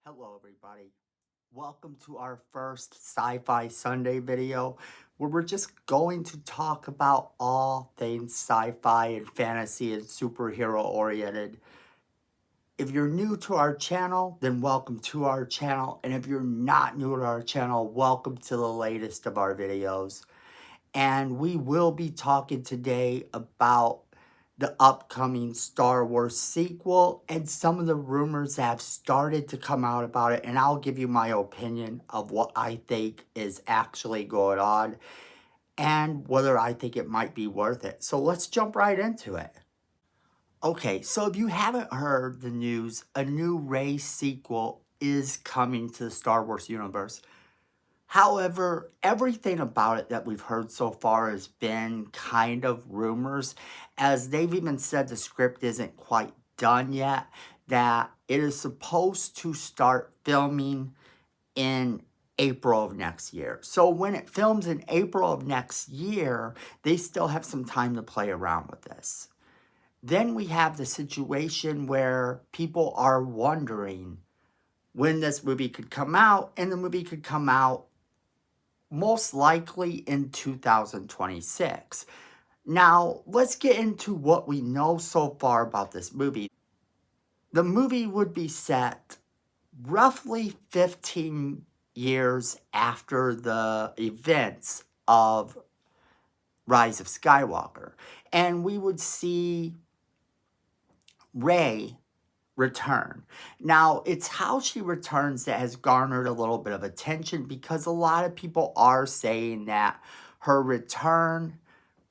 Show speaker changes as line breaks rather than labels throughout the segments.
Hello everybody. Welcome to our first Sci-Fi Sunday video where we're just going to talk about all things sci-fi and fantasy and superhero oriented. If you're new to our channel, then welcome to our channel. And if you're not new to our channel, welcome to the latest of our videos. And we will be talking today about the upcoming Star Wars sequel and some of the rumors that have started to come out about it. And I'll give you my opinion of what I think is actually going on and whether I think it might be worth it. So let's jump right into it. Okay, so if you haven't heard the news, a new Rey sequel is coming to the Star Wars universe. However, everything about it that we've heard so far has been kind of rumors, as they've even said the script isn't quite done yet, that it is supposed to start filming in April of next year. So when it films in April of next year, they still have some time to play around with this. Then we have the situation where people are wondering when this movie could come out, and the movie could come out most likely in 2026. Now, let's get into what we know so far about this movie. The movie would be set roughly 15 years after the events of Rise of Skywalker. And we would see Rey return. Now, it's how she returns that has garnered a little bit of attention, because a lot of people are saying that her return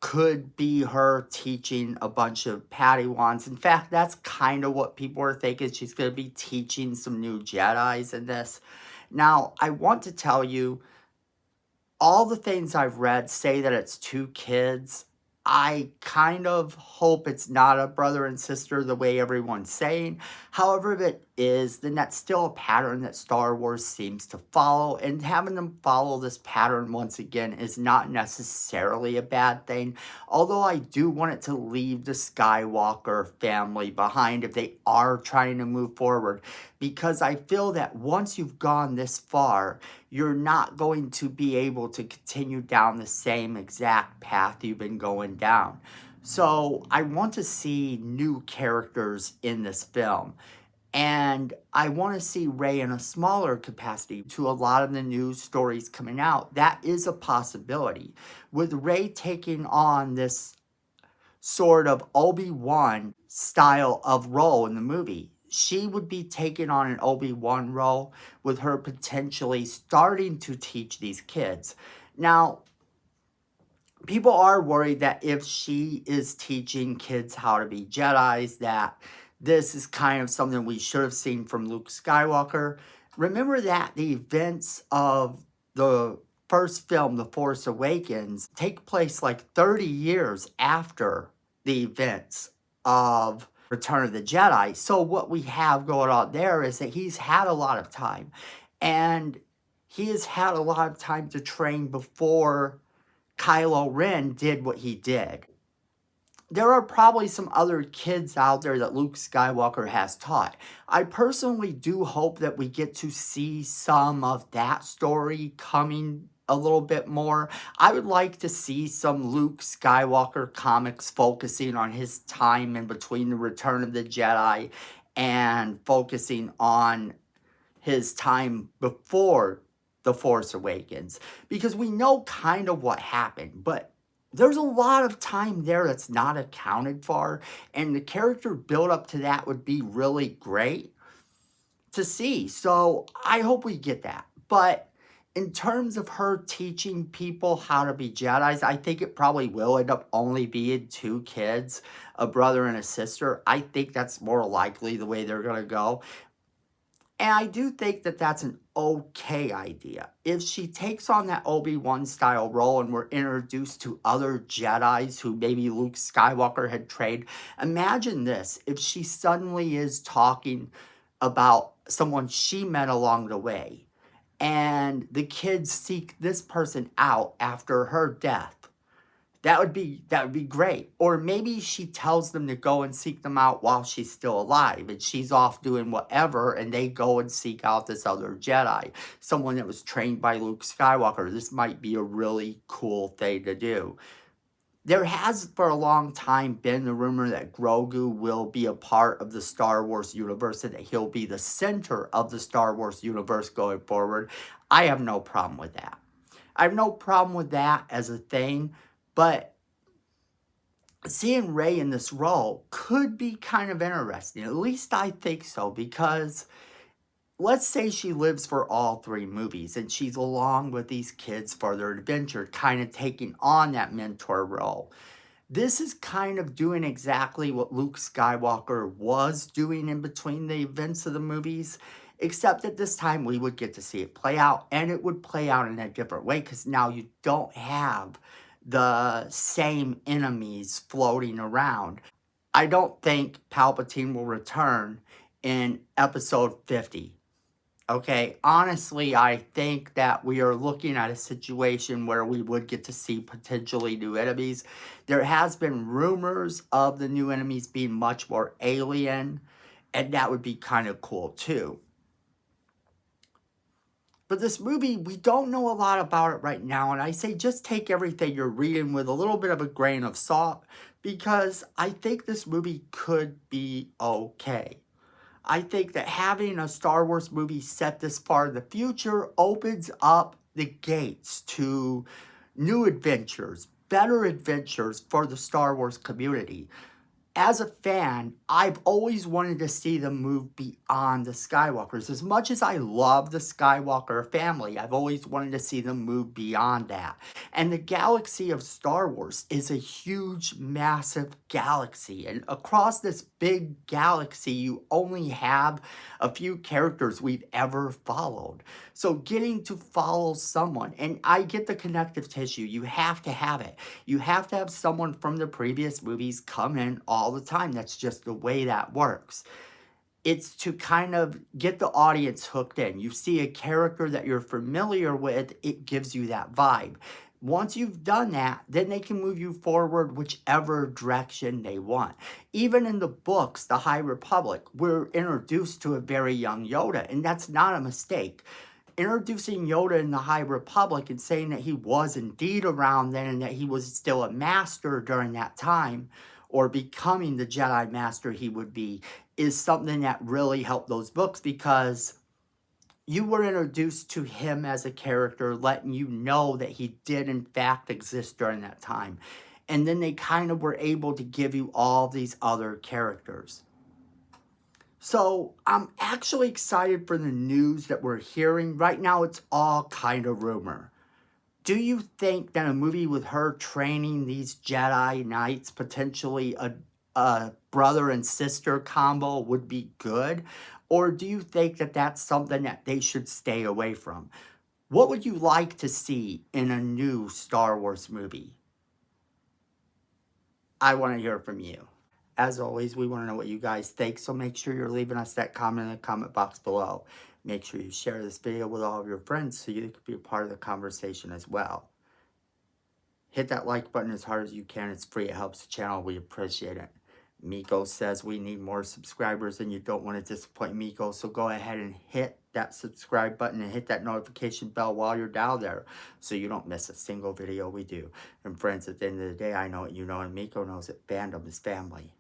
could be her teaching a bunch of Padawans. In fact, that's kind of what people are thinking. She's going to be teaching some new Jedis in this. Now, I want to tell you, all the things I've read say that it's two kids. I kind of hope it's not a brother and sister the way everyone's saying. However, if it is, then that's still a pattern that Star Wars seems to follow. And having them follow this pattern once again is not necessarily a bad thing. Although I do want it to leave the Skywalker family behind if they are trying to move forward. Because I feel that once you've gone this far, you're not going to be able to continue down the same exact path you've been going down. So I want to see new characters in this film. And I want to see Rey in a smaller capacity. To a lot of the news stories coming out, that is a possibility. With Rey taking on this sort of Obi-Wan style of role in the movie, she would be taking on an Obi-Wan role, with her potentially starting to teach these kids. Now, people are worried that if she is teaching kids how to be Jedis, that this is kind of something we should have seen from Luke Skywalker. Remember that the events of the first film, The Force Awakens, take place like 30 years after the events of Return of the Jedi. So what we have going on there is that he's had a lot of time, and he has had a lot of time to train before Kylo Ren did what he did. There are probably some other kids out there that Luke Skywalker has taught. I personally do hope that we get to see some of that story coming a little bit more. I would like to see some Luke Skywalker comics focusing on his time in between the Return of the Jedi and focusing on his time before The Force Awakens, because we know kind of what happened, but there's a lot of time there that's not accounted for, and the character build up to that would be really great to see. So I hope we get that. But in terms of her teaching people how to be Jedis, I think it probably will end up only being two kids, a brother and a sister. I think that's more likely the way they're going to go. And I do think that that's an okay idea. If she takes on that Obi-Wan style role and we're introduced to other Jedis who maybe Luke Skywalker had trained, imagine this, if she suddenly is talking about someone she met along the way, and the kids seek this person out after her death. That would be great. Or maybe she tells them to go and seek them out while she's still alive and she's off doing whatever and they go and seek out this other Jedi, someone that was trained by Luke Skywalker. This might be a really cool thing to do. There has for a long time been the rumor that Grogu will be a part of the Star Wars universe and that he'll be the center of the Star Wars universe going forward. I have no problem with that. I have no problem with that as a thing, but seeing Rey in this role could be kind of interesting. At least I think so, because let's say she lives for all 3 movies and she's along with these kids for their adventure, kind of taking on that mentor role. This is kind of doing exactly what Luke Skywalker was doing in between the events of the movies, except at this time we would get to see it play out, and it would play out in a different way because now you don't have the same enemies floating around. I don't think Palpatine will return in episode 50. Okay, honestly, I think that we are looking at a situation where we would get to see potentially new enemies. There has been rumors of the new enemies being much more alien, and that would be kind of cool too. But this movie, we don't know a lot about it right now, and I say just take everything you're reading with a little bit of a grain of salt, because I think this movie could be okay. I think that having a Star Wars movie set this far in the future opens up the gates to new adventures, better adventures for the Star Wars community. As a fan, I've always wanted to see them move beyond the Skywalkers. As much as I love the Skywalker family, I've always wanted to see them move beyond that. And the galaxy of Star Wars is a huge, massive galaxy. And across this big galaxy, you only have a few characters we've ever followed. So getting to follow someone, and I get the connective tissue, you have to have it. You have to have someone from the previous movies come in all the time. That's just the way that works. It's to kind of get the audience hooked in. You see a character that you're familiar with, it gives you that vibe. Once you've done that, then they can move you forward whichever direction they want. Even in the books, The High Republic, we're introduced to a very young Yoda, and that's not a mistake. Introducing Yoda in the High Republic and saying that he was indeed around then and that he was still a master during that time, or becoming the Jedi Master he would be, is something that really helped those books, because you were introduced to him as a character, letting you know that he did in fact exist during that time. And then they kind of were able to give you all these other characters. So I'm actually excited for the news that we're hearing. Right now, it's all kind of rumor. Do you think that a movie with her training these Jedi Knights, potentially a brother and sister combo, would be good? Or do you think that that's something that they should stay away from? What would you like to see in a new Star Wars movie? I want to hear from you. As always, we want to know what you guys think, so make sure you're leaving us that comment in the comment box below. Make sure you share this video with all of your friends so you can be a part of the conversation as well. Hit that like button as hard as you can. It's free. It helps the channel. We appreciate it. Miko says we need more subscribers, and you don't want to disappoint Miko, so go ahead and hit that subscribe button and hit that notification bell while you're down there so you don't miss a single video we do. And friends, at the end of the day, I know it, you know, and Miko knows it. Fandom is family.